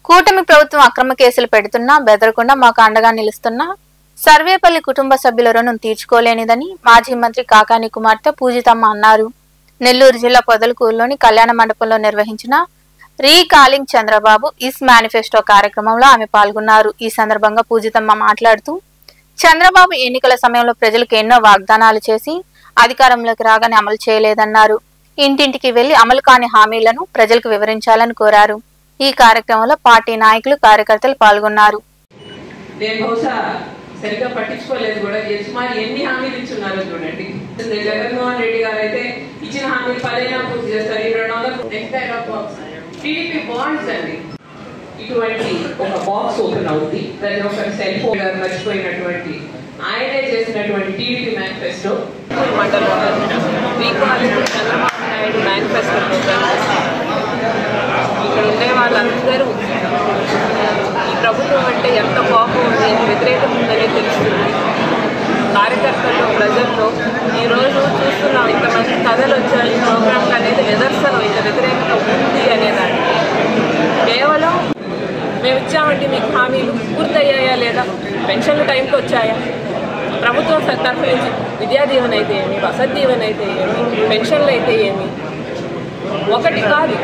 కూటమి ప్రభుత్వం అక్రమ కేసులు పెడుతున్నా బెదరకుండా మాకు అండగా నిలుస్తున్న సర్వేపల్లి కుటుంబ సభ్యుల రుణం తీర్చుకోలేనిదని మాజీ మంత్రి కాకాని కుమార్తె పూజితమ్మ అన్నారు. నెల్లూరు జిల్లా పొదలకూరులోని కళ్యాణ మండపంలో నిర్వహించిన రీకాలింగ్ చంద్రబాబు ఇస్ మేనిఫెస్టో కార్యక్రమంలో ఆమె పాల్గొన్నారు. ఈ సందర్భంగా పూజితమ్మ మాట్లాడుతూ చంద్రబాబు ఎన్నికల సమయంలో ప్రజలకు ఎన్నో వాగ్దానాలు చేసి అధికారంలోకి రాగానే అమలు చేయలేదన్నారు. ఇంటింటికి వెళ్లి అమలు కాని హామీలను ప్రజలకు వివరించాలని కోరారు. ఈ కార్యక్రమంలో పార్టీ నాయకులు కార్యకర్తలు పాల్గొన్నారు. సరిగ్గా పట్టించుకోలేదు కూడా ఎన్ని హామీలు ఇచ్చున్నారో చూడండి. జగన్మోహన్ రెడ్డి గారు అయితే ఇచ్చిన హామీలు 10 పూర్తి చేస్తారు. 200 టీడీపీ బాండ్స్ అండి. ఇటువంటి ఒక బాక్స్ ఓపెన్ అవుతుంది. దాన్ని ఒక సెల్ ఫోన్ గారు మర్చిపోయినటువంటి ఆయనే చేసినటువంటి TDP manifesto Chandrababu Naidu manifesto ఇక్కడ ఉండే వాళ్ళందరూ ఈ ప్రభుత్వం అంటే ఎంత కోపం ఉంది, వ్యతిరేకత ఉందనే తెలుస్తుంది. కార్యకర్తల్లో ప్రజల్లో ఈరోజు చూస్తున్నాం ఇంతమంది కథలు వచ్చాయి. ప్రోగ్రాంలు అనేది నిదర్శనం ఇంత వ్యతిరేకత ఉంది అనేదాన్ని. కేవలం మేము ఇచ్చామంటే మీకు హామీలు పూర్తయ్యాయా లేదా, పెన్షన్లు టైంకి వచ్చాయా, ప్రభుత్వం తరఫు నుంచి విద్యా దీవెన అయితే ఏమి, వసతి దీవెన అయితే ఏమి, పెన్షన్లు అయితే ఏమి, ఒకటి కాదు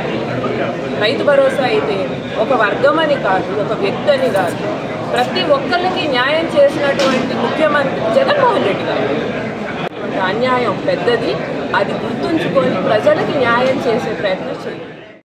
రైతు భరోసా అయితే ఏమి, ఒక వర్గం అని కాదు, ఒక వ్యక్తి అని కాదు, ప్రతి ఒక్కరికి న్యాయం చేసినటువంటి ముఖ్యమంత్రి జగన్మోహన్ రెడ్డి గారు. అన్యాయం పెద్దది, అది గుర్తుంచుకొని ప్రజలకి న్యాయం చేసే ప్రయత్నం చేయాలి.